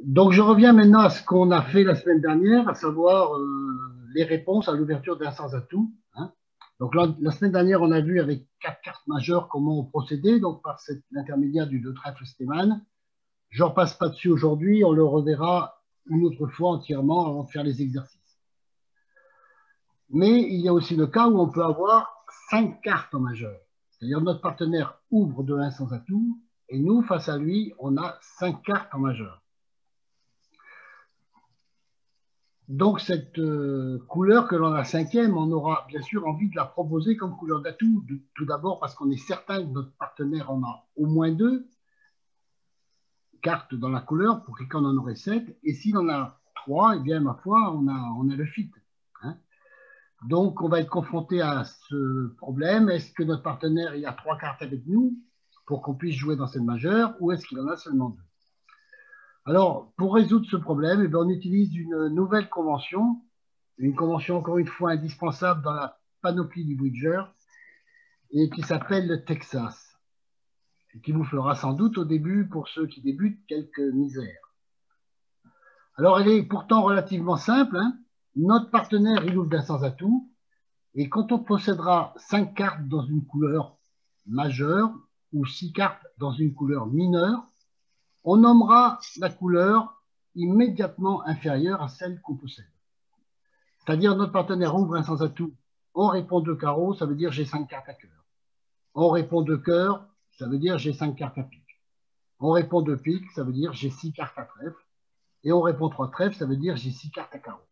Donc, je reviens maintenant à ce qu'on a fait la semaine dernière, à savoir les réponses à l'ouverture d'un sans atout. Hein. Donc, la semaine dernière, on a vu avec 4 cartes majeures comment on procédait, donc par l'intermédiaire du 2 trèfle Stéman. Je ne repasse pas dessus aujourd'hui, on le reverra une autre fois entièrement avant de faire les exercices. Mais il y a aussi le cas où on peut avoir 5 cartes en majeur. C'est-à-dire notre partenaire ouvre de 1 sans atout, et nous, face à lui, on a 5 cartes en majeur. Donc, cette couleur que l'on a cinquième, on aura bien sûr envie de la proposer comme couleur d'atout. Tout d'abord parce qu'on est certain que notre partenaire en a au moins 2 cartes dans la couleur pour qu'on en aurait 7. Et s'il en a 3, eh bien, ma foi, on a le fit. Hein. Donc, on va être confronté à ce problème. Est-ce que notre partenaire il a 3 cartes avec nous pour qu'on puisse jouer dans cette majeure ou est-ce qu'il en a seulement 2? Alors, pour résoudre ce problème, eh bien, on utilise une nouvelle convention. Une convention, encore une fois, indispensable dans la panoplie du bridger et qui s'appelle le Texas, et qui vous fera sans doute au début, pour ceux qui débutent, quelques misères. Alors, elle est pourtant relativement simple. Hein. Notre partenaire, il ouvre d'un sans atout, et quand on possédera 5 cartes dans une couleur majeure ou 6 cartes dans une couleur mineure, on nommera la couleur immédiatement inférieure à celle qu'on possède. C'est-à-dire, notre partenaire ouvre un sans atout, on répond 2 carreaux, ça veut dire j'ai 5 cartes à cœur. On répond 2 cœurs, ça veut dire j'ai 5 cartes à pique. On répond 2 piques, ça veut dire j'ai 6 cartes à trèfle. Et on répond 3 trèfles, ça veut dire j'ai 6 cartes à carreau.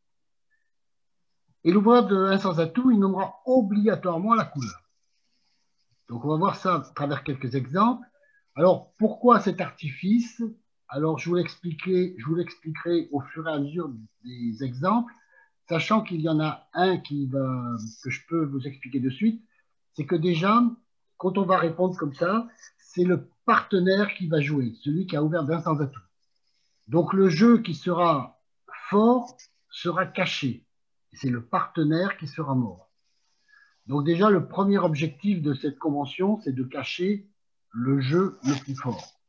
Et l'ouvreur de 1 sans atout, il nommera obligatoirement la couleur. Donc on va voir ça à travers quelques exemples. Alors pourquoi cet artifice? Alors je vous l'expliquerai au fur et à mesure des exemples, sachant qu'il y en a un que je peux vous expliquer de suite, c'est que déjà, quand on va répondre comme ça, c'est le partenaire qui va jouer, celui qui a ouvert d'un sans atout. Donc le jeu qui sera fort sera caché. C'est le partenaire qui sera mort. Donc déjà, le premier objectif de cette convention, c'est de cacher le jeu le plus fort.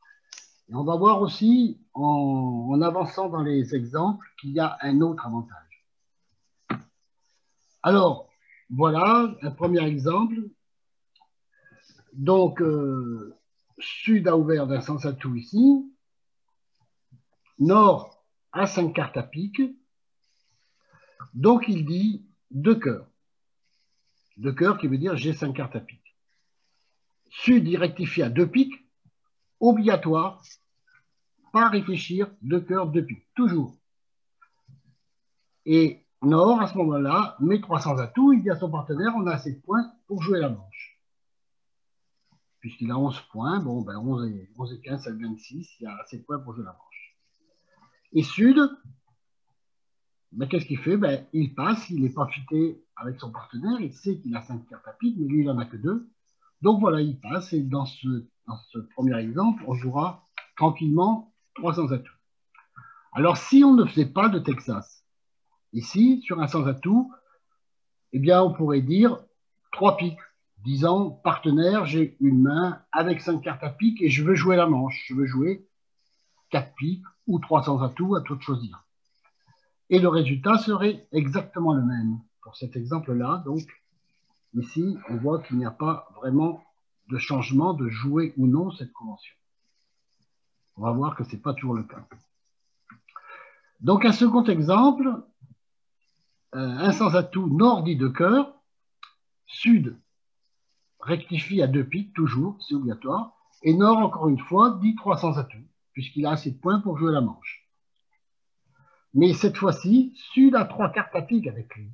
Et on va voir aussi, en avançant dans les exemples, qu'il y a un autre avantage. Alors, voilà un premier exemple. Donc, Sud a ouvert d'un sans atout ici. Nord a 5 cartes à pique. Donc, il dit 2 cœurs. 2 cœurs qui veut dire j'ai 5 cartes à pique. Sud, il rectifie à 2 piques. Obligatoire. Pas à réfléchir. 2 cœurs, 2 piques. Toujours. Et Nord, à ce moment-là, met 300 atouts. Il dit à son partenaire on a assez de points pour jouer la manche. Puisqu'il a 11 points, bon, ben 11 et 15, ça devient 26. Il y a assez de points pour jouer la manche. Et Sud, ben, qu'est-ce qu'il fait? Ben, il passe, il n'est pas fité avec son partenaire, il sait qu'il a 5 cartes à pique, mais lui, il n'en a que 2. Donc voilà, il passe, et dans ce premier exemple, on jouera tranquillement 300 atouts. Alors, si on ne faisait pas de Texas, ici, sur un sans atout, eh bien, on pourrait dire 3 piques, disant, partenaire, j'ai une main avec 5 cartes à pique, et je veux jouer la manche, je veux jouer 4 piques ou 300 atouts, à toi de choisir. Et le résultat serait exactement le même pour cet exemple-là. Donc, ici, on voit qu'il n'y a pas vraiment de changement de jouer ou non cette convention. On va voir que ce n'est pas toujours le cas. Donc, un second exemple, un sans atout, Nord dit 2 cœurs, Sud rectifie à 2 piques, toujours, c'est obligatoire, et Nord, encore une fois, dit 300 atouts, puisqu'il a assez de points pour jouer la manche. Mais cette fois-ci, Sud a 3 cartes à pique avec lui.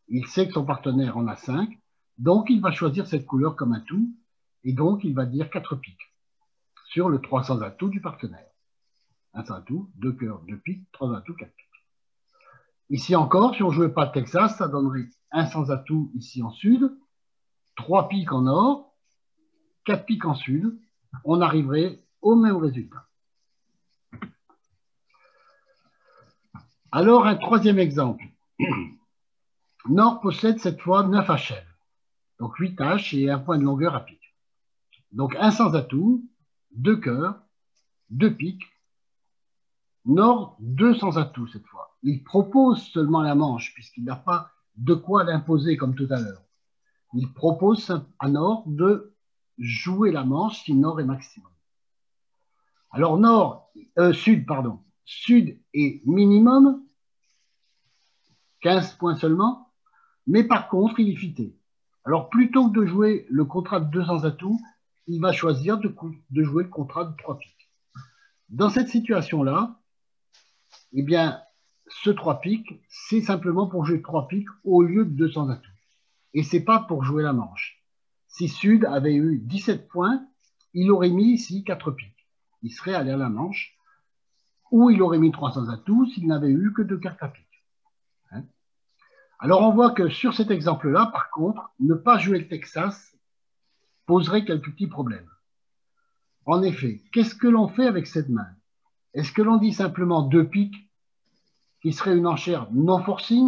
Il sait que son partenaire en a 5, donc il va choisir cette couleur comme atout, et donc il va dire 4 piques sur le 300 atouts du partenaire. Un sans atout, 2 cœurs, 2 piques, 3 atouts, 4 piques. Ici encore, si on ne jouait pas le Texas, ça donnerait un sans atout ici en sud, 3 piques en nord, 4 piques en sud. On arriverait au même résultat. Alors, un troisième exemple. Nord possède cette fois 9 HL, donc 8 H et un point de longueur à pique. Donc un sans atout, 2 cœurs, 2 piques, Nord, 2 sans atout cette fois. Il propose seulement la manche, puisqu'il n'a pas de quoi l'imposer comme tout à l'heure. Il propose à Nord de jouer la manche si Nord est maximum. Alors Sud, pardon. Sud est minimum, 15 points seulement, mais par contre, il est fité. Alors plutôt que de jouer le contrat de 2 sans atout, il va choisir de jouer le contrat de 3 piques. Dans cette situation-là, eh bien, ce 3 piques, c'est simplement pour jouer 3 piques au lieu de 200 atouts. Et ce n'est pas pour jouer la manche. Si Sud avait eu 17 points, il aurait mis ici 4 piques. Il serait allé à la manche, ou il aurait mis 300 atouts s'il n'avait eu que 2 cartes à pique. Hein? Alors on voit que sur cet exemple-là, par contre, ne pas jouer le Texas poserait quelques petits problèmes. En effet, qu'est-ce que l'on fait avec cette main? Est-ce que l'on dit simplement 2 piques, qui serait une enchère non forcing,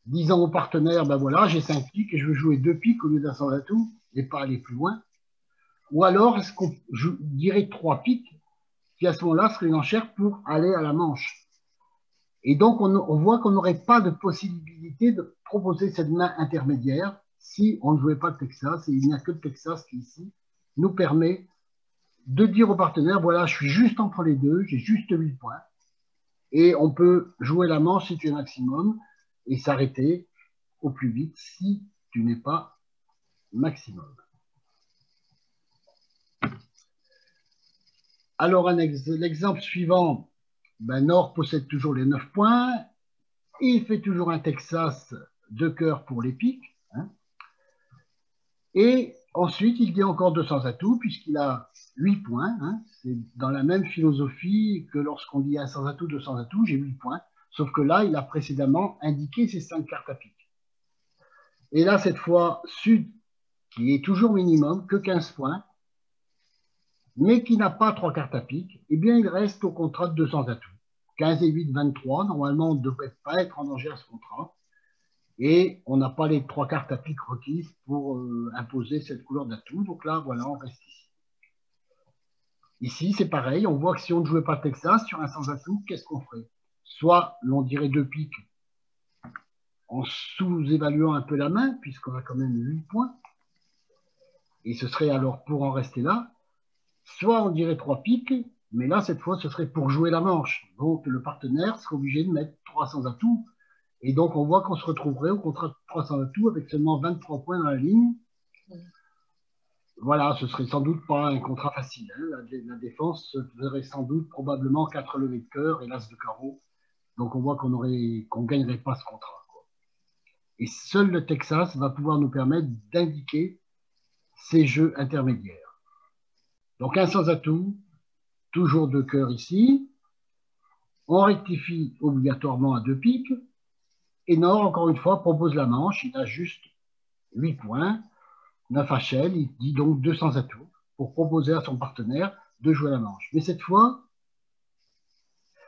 disant au partenaire, ben voilà, j'ai 5 piques et je veux jouer 2 piques au lieu d'un sans atout et pas aller plus loin? Ou alors, est-ce qu'on dirait 3 piques, qui à ce moment-là serait une enchère pour aller à la manche? Et donc, on voit qu'on n'aurait pas de possibilité de proposer cette main intermédiaire si on ne jouait pas de Texas, et il n'y a que le Texas qui, ici, nous permet de dire au partenaire, voilà, je suis juste entre les deux, j'ai juste 8 points, et on peut jouer la manche si tu es maximum, et s'arrêter au plus vite si tu n'es pas maximum. Alors, l'exemple suivant, ben, Nord possède toujours les 9 points, et il fait toujours un Texas de cœur pour les piques. Hein. Et ensuite, il dit encore 200 atouts, puisqu'il a 8 points. Hein. C'est dans la même philosophie que lorsqu'on dit 1 sans atout, 200 atouts, j'ai 8 points. Sauf que là, il a précédemment indiqué ses 5 cartes à pique. Et là, cette fois, Sud, qui est toujours minimum, que 15 points, mais qui n'a pas 3 cartes à pique, eh bien, il reste au contrat de 200 atouts. 15 et 8, 23. Normalement, on ne devrait pas être en danger à ce contrat. Et on n'a pas les 3 cartes à pique requises pour imposer cette couleur d'atout. Donc là, voilà, on reste ici. Ici, c'est pareil. On voit que si on ne jouait pas Texas sur un sans atout, qu'est-ce qu'on ferait? Soit l'on dirait 2 piques en sous-évaluant un peu la main, puisqu'on a quand même 8 points. Et ce serait alors pour en rester là. Soit on dirait 3 piques, mais là, cette fois, ce serait pour jouer la manche. Donc, le partenaire serait obligé de mettre 300 atouts. Et donc, on voit qu'on se retrouverait au contrat de 300 atouts avec seulement 23 points dans la ligne. Voilà, ce serait sans doute pas un contrat facile. Hein. La défense se ferait sans doute probablement 4 levées de cœur et l'as de carreau. Donc, on voit qu'on ne gagnerait pas ce contrat. Quoi. Et seul le Texas va pouvoir nous permettre d'indiquer ces jeux intermédiaires. Donc, un sans atout, toujours 2 cœurs ici. On rectifie obligatoirement à 2 piques. Et Nord, encore une fois, propose la manche. Il a juste 8 points, 9 HL. Il dit donc 200 atouts pour proposer à son partenaire de jouer la manche. Mais cette fois,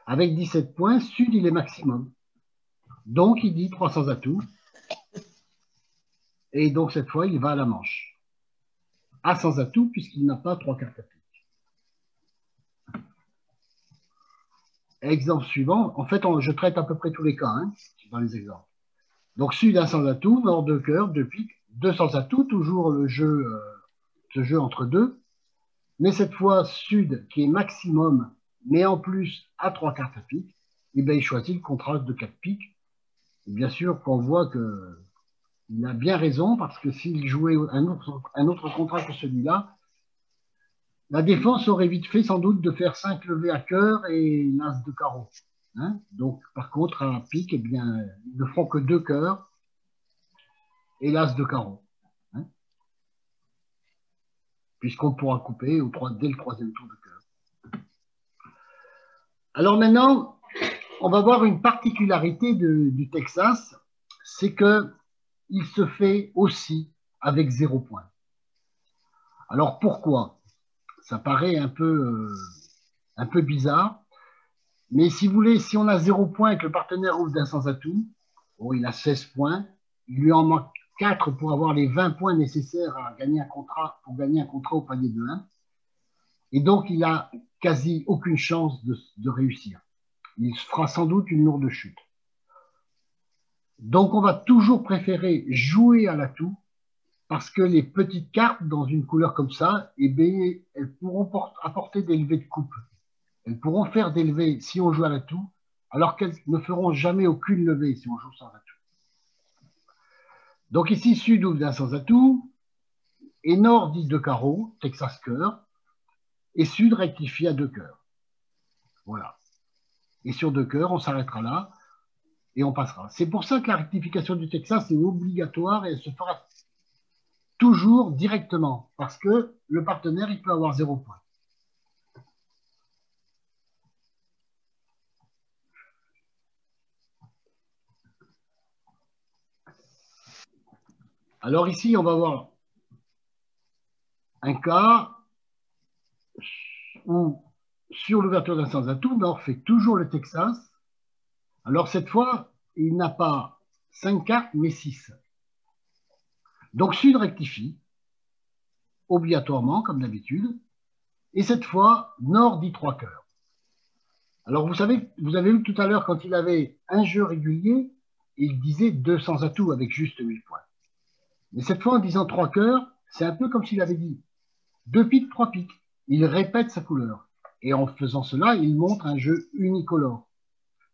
avec 17 points, Sud, il est maximum. Donc, il dit 300 atouts. Et donc, cette fois, il va à la manche. À sans atout, puisqu'il n'a pas 3 cartes à pique. Exemple suivant. En fait, je traite à peu près tous les cas hein, dans les exemples. Donc, Sud, 1 sans atout. Nord, 2 cœurs, 2 piques. 200 atouts, toujours le jeu, ce jeu entre deux. Mais cette fois, Sud, qui est maximum, mais en plus à 3 cartes à pique, eh bien, il choisit le contrat de 4 piques. Et bien sûr qu'on voit qu'il a bien raison, parce que s'il jouait un autre contrat que celui-là, la défense aurait vite fait sans doute de faire 5 levées à cœur et l'as de carreau. Hein. Donc, par contre, à pique, eh bien, ils ne feront que 2 cœurs et l'as de carreau. Hein. Puisqu'on pourra couper dès le 3e tour de cœur. Alors maintenant, on va voir une particularité du Texas, c'est qu'il se fait aussi avec 0 point. Alors pourquoi? Ça paraît un peu bizarre, mais si vous voulez, si on a 0 point et que le partenaire ouvre d'un sans atout, bon, il a 16 points, il lui en manque 4 pour avoir les 20 points nécessaires à gagner un contrat, pour gagner un contrat au palier de 1. Et donc, il n'a quasi aucune chance de réussir. il fera sans doute une lourde chute. Donc on va toujours préférer jouer à l'atout parce que les petites cartes dans une couleur comme ça, eh bien, elles pourront apporter des levées de coupe. Elles pourront faire des levées si on joue à l'atout, alors qu'elles ne feront jamais aucune levée si on joue sans atout. Donc ici, Sud ouvre d'un sans atout, et Nord dit 2 carreaux, Texas cœur, et Sud rectifie à 2 cœurs. Voilà. Et sur 2 cœurs, on s'arrêtera là, et on passera. C'est pour ça que la rectification du Texas est obligatoire, et elle se fera toujours directement, parce que le partenaire, il peut avoir 0 point. Alors ici, on va voir un cas où, sur l'ouverture d'un sans atout, Nord fait toujours le Texas. Alors cette fois, il n'a pas 5 cartes, mais 6. Donc Sud rectifie, obligatoirement, comme d'habitude. Et cette fois, Nord dit 3 cœurs. Alors vous savez, vous avez vu tout à l'heure, quand il avait un jeu régulier, il disait 2 sans atout avec juste 8 points. Mais cette fois, en disant 3 cœurs, c'est un peu comme s'il avait dit 2 piques, 3 piques. Il répète sa couleur. Et en faisant cela, il montre un jeu unicolore.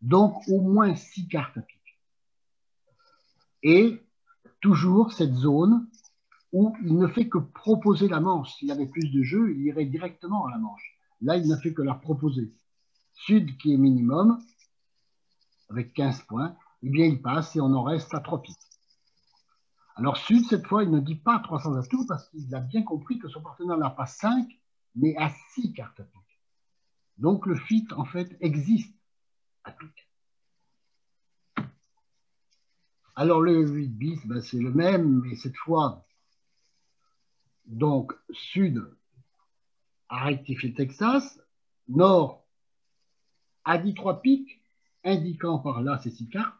Donc au moins 6 cartes à pique. Et toujours cette zone où il ne fait que proposer la manche. S'il avait plus de jeux, il irait directement à la manche. Là, il ne fait que la proposer. Sud, qui est minimum, avec 15 points, eh bien, il passe et on en reste à 3 piques. Alors, Sud, cette fois, il ne dit pas 300 atouts parce qu'il a bien compris que son partenaire n'a pas 5, mais à 6 cartes à pique. Donc, le fit, en fait, existe à pique. Alors, le 8 bis, ben, c'est le même, mais cette fois, donc, Sud a rectifié le Texas, Nord a dit 3 piques, indiquant par là ces 6 cartes.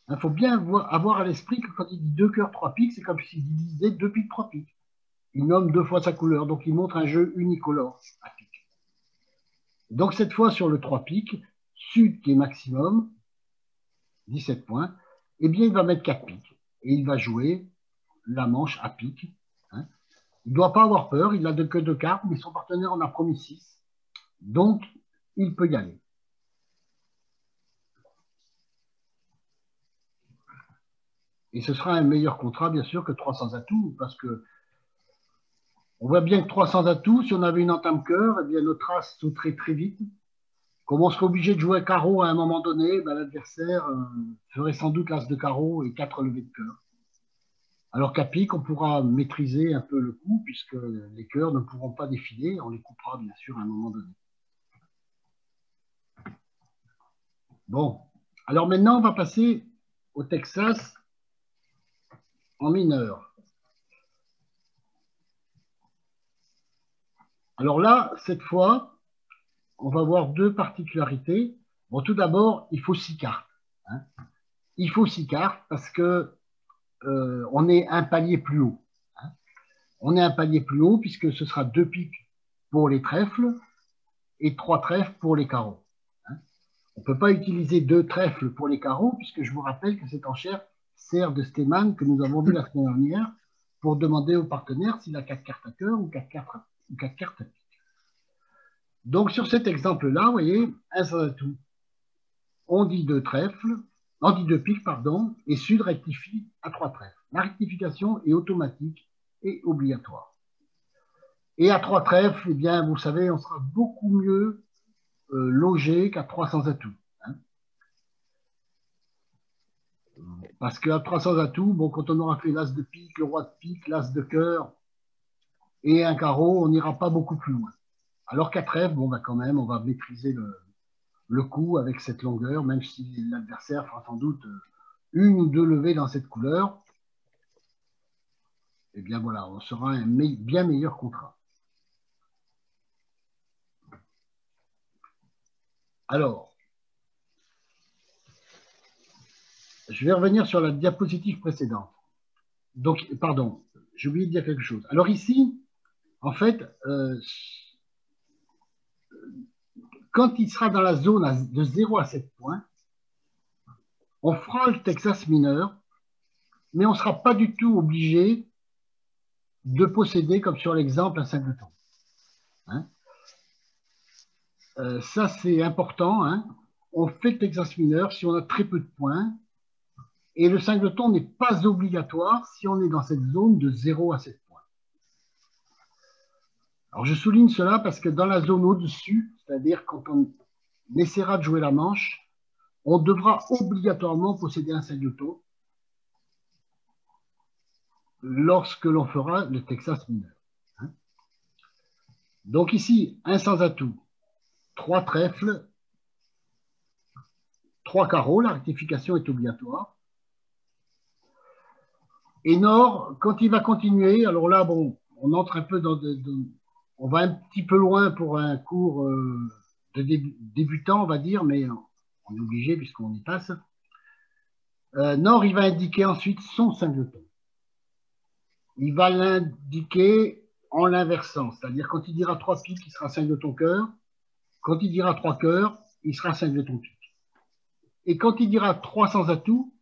Il faut bien avoir à l'esprit que quand il dit 2 cœurs, 3 piques, c'est comme s'il disait 2 piques, 3 piques. Il nomme 2 fois sa couleur, donc il montre un jeu unicolore à pique. Donc cette fois sur le 3 piques, Sud qui est maximum, 17 points, eh bien il va mettre 4 piques. Et il va jouer la manche à pique. Hein. Il ne doit pas avoir peur, il n'a que 2 cartes, mais son partenaire en a promis 6. Donc il peut y aller. Et ce sera un meilleur contrat, bien sûr, que 300 atouts, parce que on voit bien que 300 atouts, si on avait une entame cœur, eh bien notre as sauterait très vite. Comme on serait obligé de jouer carreau à un moment donné, ben, l'adversaire ferait sans doute l'as de carreau et 4 levées de cœur. Alors qu'à pique, on pourra maîtriser un peu le coup, puisque les cœurs ne pourront pas défiler, on les coupera bien sûr à un moment donné. Bon, alors maintenant on va passer au Texas en mineur. Alors là, cette fois, on va voir 2 particularités. Bon, tout d'abord, il faut 6 cartes. Hein. Il faut 6 cartes parce que on est un palier plus haut. Hein. On est un palier plus haut puisque ce sera 2 piques pour les trèfles et 3 trèfles pour les carreaux. Hein. On ne peut pas utiliser 2 trèfles pour les carreaux puisque je vous rappelle que cette enchère sert de stémane que nous avons vu la semaine dernière pour demander au partenaire s'il a 4 cartes à cœur ou 4 cartes à pique. Donc sur cet exemple-là, vous voyez, un sans atout. On dit 2 trèfles, on dit 2 piques, pardon, et Sud rectifie à 3 trèfles. La rectification est automatique et obligatoire. Et à 3 trèfles, eh bien, vous savez, on sera beaucoup mieux logé qu'à 300 atouts. Hein. Parce qu'à 300 atouts, bon, quand on aura fait l'as de pique, le roi de pique, l'as de cœur et un carreau, on n'ira pas beaucoup plus loin. Alors qu'à trèfle, bon, bah, quand même, on va maîtriser le coup avec cette longueur, même si l'adversaire fera sans doute 1 ou 2 levées dans cette couleur. Eh bien voilà, on sera un bien meilleur contrat. Alors, je vais revenir sur la diapositive précédente. Donc, pardon, j'ai oublié de dire quelque chose. Alors ici, en fait, quand il sera dans la zone de 0 à 7 points, on fera le Texas mineur, mais on ne sera pas du tout obligé de posséder, comme sur l'exemple, un singleton. Hein, ça, c'est important. Hein. On fait le Texas mineur si on a très peu de points, et le singleton n'est pas obligatoire si on est dans cette zone de 0 à 7 points. Alors, je souligne cela parce que dans la zone au-dessus, c'est-à-dire quand on essaiera de jouer la manche, on devra obligatoirement posséder un singleton lorsque l'on fera le Texas mineur. Hein. Donc ici, un sans atout, 3 trèfles, 3 carreaux, la rectification est obligatoire. Et Nord, quand il va continuer, alors là, bon, on entre un peu on va un petit peu loin pour un cours de débutant, on va dire, mais on est obligé puisqu'on y passe. Nord, il va indiquer ensuite son singleton. Il va l'indiquer en l'inversant, c'est-à-dire quand il dira 3 piques, il sera singleton cœur. Quand il dira 3 cœurs, il sera singleton pique. Et quand il dira 3 sans atout,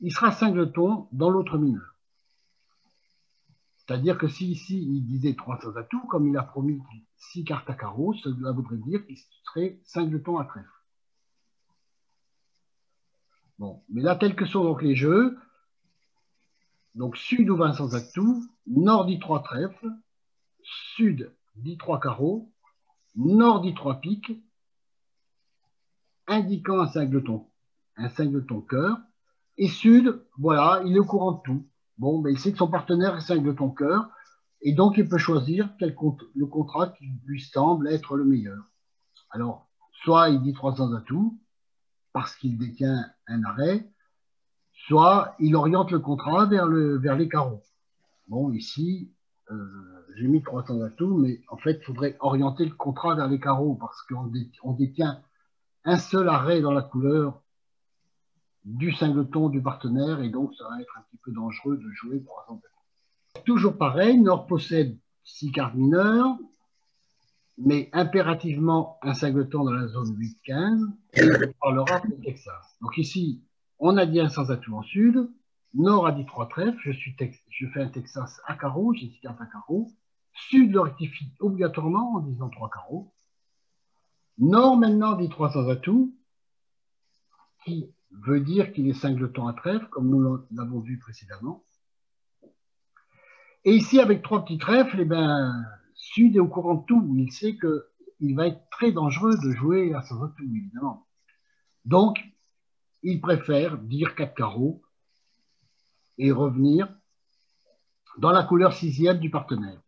il sera singleton dans l'autre mineur. C'est-à-dire que si ici il disait 3 sans atout, comme il a promis 6 cartes à carreau, cela voudrait dire qu'il serait singleton à trèfle. Bon, mais là, tels que sont donc les jeux, donc Sud ouvre un sans atout, Nord dit 3 trèfles, Sud dit 3 carreaux, Nord dit 3 piques, indiquant un singleton cœur, et Sud, voilà, il est au courant de tout. Bon, ben, il sait que son partenaire est singleton cœur, et donc il peut choisir le contrat qui lui semble être le meilleur. Alors, soit il dit 3 sans atout, parce qu'il détient un arrêt, soit il oriente le contrat vers les carreaux. Bon, ici, j'ai mis 3 sans atout, mais en fait, il faudrait orienter le contrat vers les carreaux, parce qu'on détient un seul arrêt dans la couleur du singleton du partenaire, et donc ça va être un petit peu dangereux de jouer 3 sans atout. Toujours pareil, Nord possède 6 cartes mineures, mais impérativement un singleton dans la zone 8-15, et on parlera de Texas. Donc ici, on a dit un sans atout en Sud, Nord a dit 3 trèfles, je fais un Texas à carreau, j'ai 6 cartes à carreau, Sud le rectifie obligatoirement en disant 3 carreaux, Nord maintenant dit 3 sans atout, qui veut dire qu'il est singleton à trèfle, comme nous l'avons vu précédemment. Et ici, avec 3 petits trèfles, eh ben, Sud est au courant de tout. Il sait qu'il va être très dangereux de jouer à sans atout, évidemment. Donc, il préfère dire 4 carreaux et revenir dans la couleur 6e du partenaire.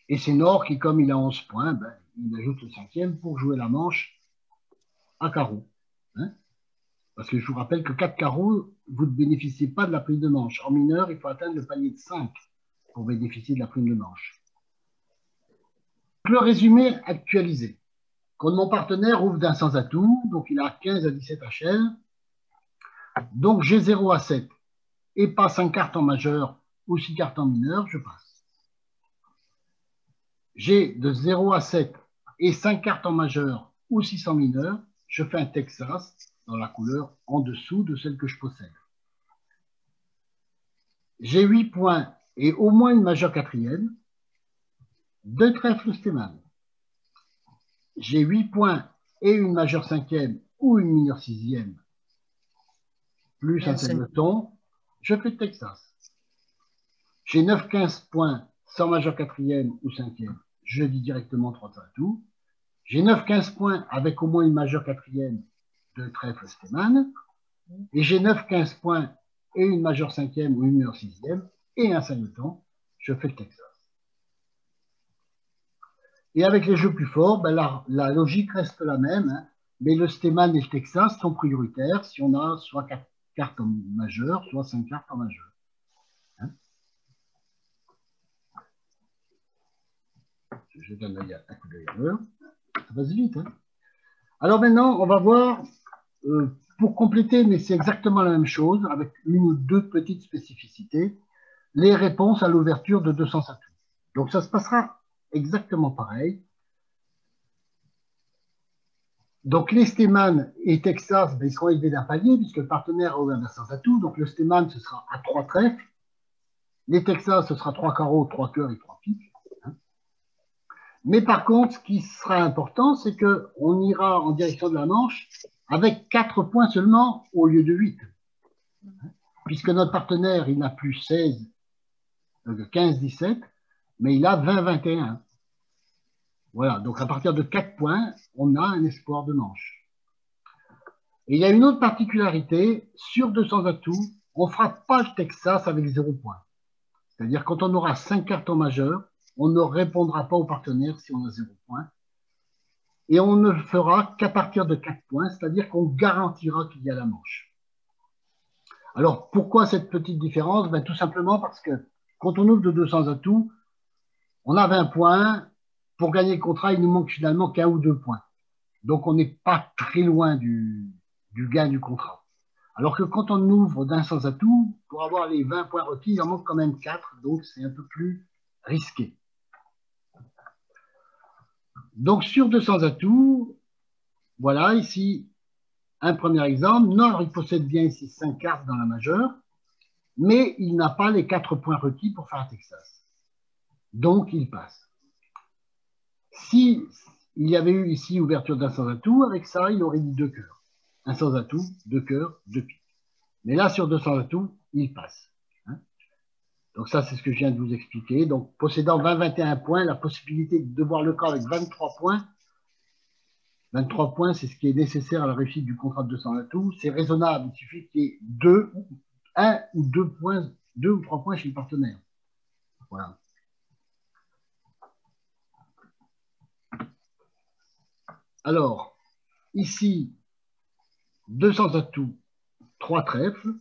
Et c'est Nord qui, comme il a 11 points, ben, il ajoute le 5e pour jouer la manche à carreaux. Hein? Parce que je vous rappelle que 4 carreaux, vous ne bénéficiez pas de la prime de manche. En mineur, il faut atteindre le palier de 5 pour bénéficier de la prime de manche. Le résumé actualisé. Quand mon partenaire ouvre d'un sans atout, donc il a 15 à 17 HL, donc j'ai 0 à 7 et pas 5 cartes en majeur ou 6 cartes en mineur, je passe. J'ai de 0 à 7 et 5 cartes en majeur ou 6 en mineur, je fais un Texas dans la couleur en dessous de celle que je possède. J'ai 8 points et au moins une majeure quatrième, 2 trèfles Steeman. J'ai 8 points et une majeure cinquième ou une mineure sixième, plus un singleton, je fais Texas. J'ai 9-15 points sans majeure quatrième ou cinquième, je dis directement 3 atouts. J'ai 9-15 points avec au moins une majeure quatrième, 2 trèfles Steeman. Et j'ai 9-15 points et une majeure cinquième ou une mineure sixième et un singleton, je fais le Texas. Et avec les jeux plus forts, ben la logique reste la même, hein, mais le Steeman et le Texas sont prioritaires si on a soit 4 cartes en majeur, soit 5 cartes en majeur. Hein, je donne un coup d'œil à l'heure. Ça passe vite. Hein. Alors maintenant, on va voir, pour compléter, mais c'est exactement la même chose, avec une ou deux petites spécificités, les réponses à l'ouverture de 200 atouts. Donc ça se passera exactement pareil. Donc, les Steeman et Texas, ben, ils seront élevés d'un palier, puisque le partenaire a ouvert d'un sans atout. Donc, le Steeman, ce sera à 3 trèfles. Les Texas, ce sera 3 carreaux, 3 cœurs et 3 piques. Mais par contre, ce qui sera important, c'est qu'on ira en direction de la Manche avec 4 points seulement au lieu de 8. Puisque notre partenaire, il n'a plus 16, 15, 17, mais il a 20, 21. Voilà, donc à partir de 4 points, on a un espoir de manche. Et il y a une autre particularité, sur 200 atouts, on ne fera pas le Texas avec 0 points. C'est-à-dire quand on aura 5 cartes en majeur, on ne répondra pas au partenaire si on a 0 points. Et on ne le fera qu'à partir de 4 points, c'est-à-dire qu'on garantira qu'il y a la manche. Alors, pourquoi cette petite différence? Ben, tout simplement parce que quand on ouvre de 200 atouts, on a 20 points. Pour gagner le contrat, il nous manque finalement qu'un ou 2 points. Donc, on n'est pas très loin du gain du contrat. Alors que quand on ouvre d'un sans atout, pour avoir les 20 points requis, il en manque quand même 4, donc c'est un peu plus risqué. Donc, sur 200 atouts, voilà, ici, un premier exemple. Nord, il possède bien ici 5 cartes dans la majeure, mais il n'a pas les 4 points requis pour faire un Texas. Donc, il passe. Si il y avait eu ici ouverture d'un sans atout, avec ça, il aurait dit 2 cœurs. Un sans atout, 2 cœurs, 2 piques. Mais là, sur 200 atouts, il passe. Donc ça, c'est ce que je viens de vous expliquer. Donc, possédant 20-21 points, la possibilité de voir le cas avec 23 points. 23 points, c'est ce qui est nécessaire à la réussite du contrat de 200 atouts. C'est raisonnable. Il suffit qu'il y ait 1 ou 2 points, 2 ou 3 points chez le partenaire. Voilà. Alors, ici, 200 atouts, 3 trèfles.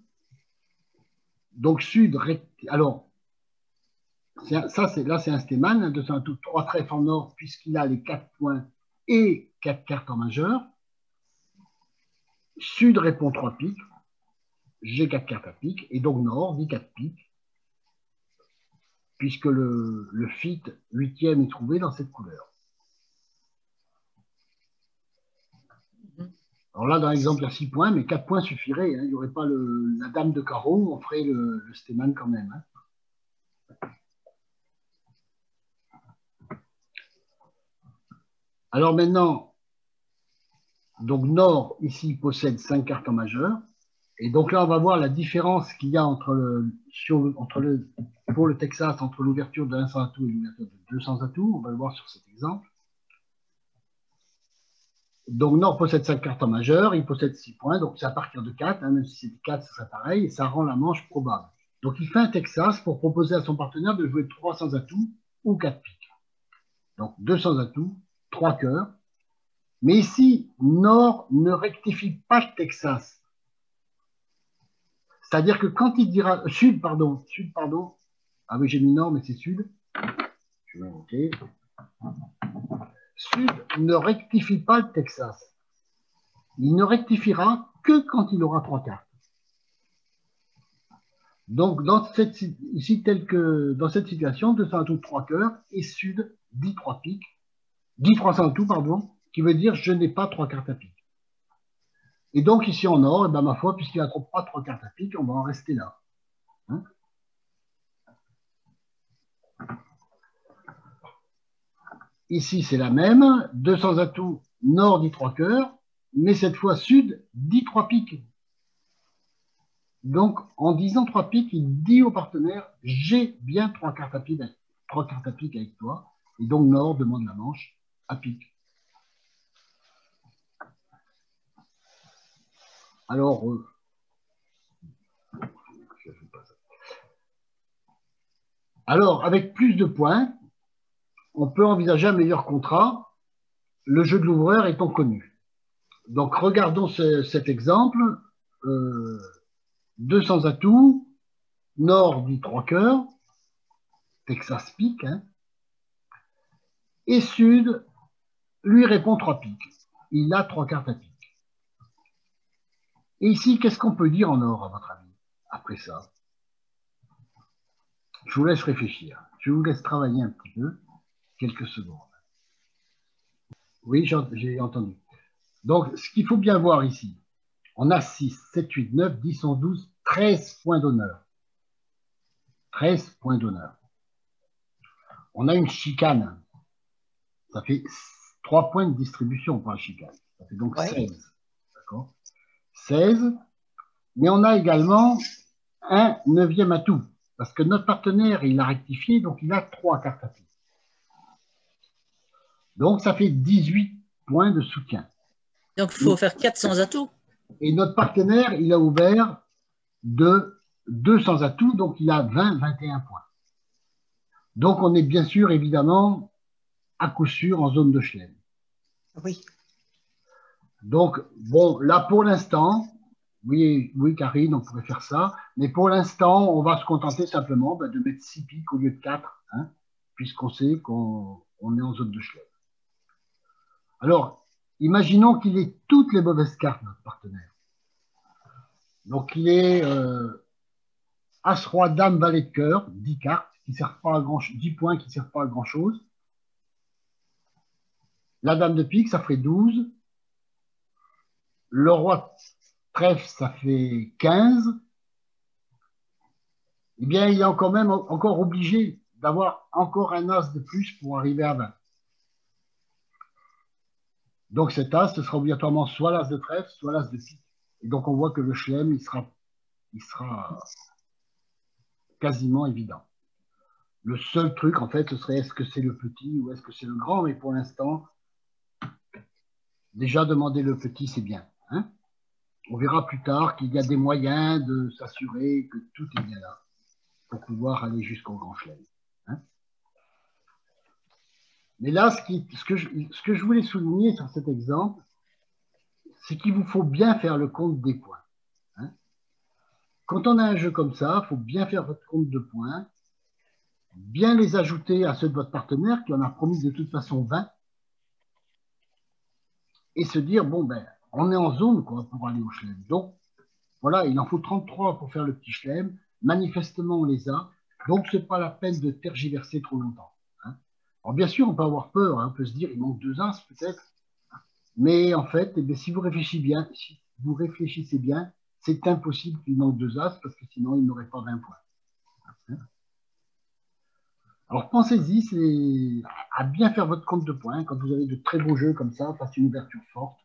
Donc, sud, alors, là, c'est un Steeman, 200 atouts, 3 trèfles en or, puisqu'il a les 4 points et 4 cartes en majeur. Sud répond 3 piques. J'ai 4 cartes à pique. Et donc, nord dit 4 piques, puisque le fit 8e est trouvé dans cette couleur. Alors là, dans l'exemple, il y a 6 points, mais 4 points suffiraient. Hein. Il n'y aurait pas la dame de carreau, on ferait le Steeman quand même. Hein. Alors maintenant, donc Nord, ici, possède 5 cartes en majeur. Et donc là, on va voir la différence qu'il y a pour le Texas entre l'ouverture de 100 atouts et l'ouverture de 200 atouts. On va le voir sur cet exemple. Donc Nord possède 5 cartes en majeur, il possède 6 points, donc c'est à partir de 4, hein, même si c'est 4, ça serait pareil, et ça rend la manche probable. Donc il fait un Texas pour proposer à son partenaire de jouer 300 atouts ou 4 piques. Donc 200 atouts, 3 cœurs. Mais ici, Nord ne rectifie pas le Texas. C'est-à-dire que quand il dira... Sud, pardon. Ah oui, j'ai mis Nord, mais c'est Sud. Je vais noter. Sud ne rectifie pas le Texas. Il ne rectifiera que quand il aura 3 cartes. Donc, dans cette situation, 200 atouts, 3 cœurs, et Sud dit 3 piques, dit 300 atouts, pardon, qui veut dire je n'ai pas 3 cartes à pique. Et donc, ici en or, ben, ma foi, puisqu'il n'a pas 3 cartes à pique, on va en rester là. Hein? Ici, c'est la même. 200 atouts, Nord dit 3 cœurs, mais cette fois, Sud dit 3 piques. Donc, en disant 3 piques, il dit au partenaire, j'ai bien 3 cartes à pique avec toi. Et donc, Nord demande la manche à pique. Alors, avec plus de points, on peut envisager un meilleur contrat, le jeu de l'ouvreur étant connu. Donc, regardons cet exemple. 200 atouts, Nord dit 3 cœurs, Texas pique, hein, et Sud lui répond 3 piques. Il a 3 cartes à pique. Et ici, qu'est-ce qu'on peut dire en or, à votre avis, après ça? Je vous laisse réfléchir. Je vous laisse travailler un petit peu, quelques secondes. Oui, j'ai entendu. Donc, ce qu'il faut bien voir ici, on a 6, 7, 8, 9, 10, 11, 12, 13 points d'honneur. 13 points d'honneur. On a une chicane. Ça fait 3 points de distribution pour la chicane. Ça fait donc 16. D'accord? 16. Mais on a également un 9e atout. Parce que notre partenaire, il a rectifié, donc il a 3 cartes à pied. Donc, ça fait 18 points de soutien. Donc, il faut faire 400 atouts. Et notre partenaire, il a ouvert de 200 atouts, donc il a 20, 21 points. Donc, on est bien sûr, évidemment, à coup sûr en zone de chelem. Oui. Donc, bon, là, pour l'instant, oui, Karine, on pourrait faire ça, mais pour l'instant, on va se contenter simplement de mettre 6 piques au lieu de 4, hein, puisqu'on sait qu'on est en zone de chelem. Alors, imaginons qu'il ait toutes les mauvaises cartes, notre partenaire. Donc, il est As, Roi, Dame, Valet de cœur, 10 cartes, qui servent pas à 10 points qui ne servent pas à grand-chose. La Dame de pique, ça ferait 12. Le Roi de trèfle, ça fait 15. Eh bien, il est encore obligé d'avoir encore un As de plus pour arriver à 20. Donc, cet As, ce sera obligatoirement soit l'As de trèfle, soit l'As de pique. Et donc, on voit que le chelem, il sera quasiment évident. Le seul truc, en fait, ce serait est-ce que c'est le petit ou est-ce que c'est le grand, mais pour l'instant, déjà demander le petit, c'est bien. Hein, on verra plus tard qu'il y a des moyens de s'assurer que tout est bien là pour pouvoir aller jusqu'au grand chelem. Hein, mais là, ce que je voulais souligner sur cet exemple, c'est qu'il vous faut bien faire le compte des points. Hein, quand on a un jeu comme ça, il faut bien faire votre compte de points, bien les ajouter à ceux de votre partenaire qui en a promis de toute façon 20, et se dire, bon, ben, on est en zone quoi, pour aller au chelem. Donc, voilà, il en faut 33 pour faire le petit chelem. Manifestement, on les a. Donc, ce n'est pas la peine de tergiverser trop longtemps. Hein. Alors, bien sûr, on peut avoir peur. Hein, on peut se dire, il manque 2 As peut-être. Mais en fait, eh bien, si vous réfléchissez bien, c'est impossible qu'il manque 2 As parce que sinon, il n'aurait pas 20 points. Hein. Alors, pensez-y à bien faire votre compte de points. Quand vous avez de très beaux jeux comme ça, face à une ouverture forte,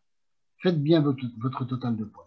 faites bien votre total de points.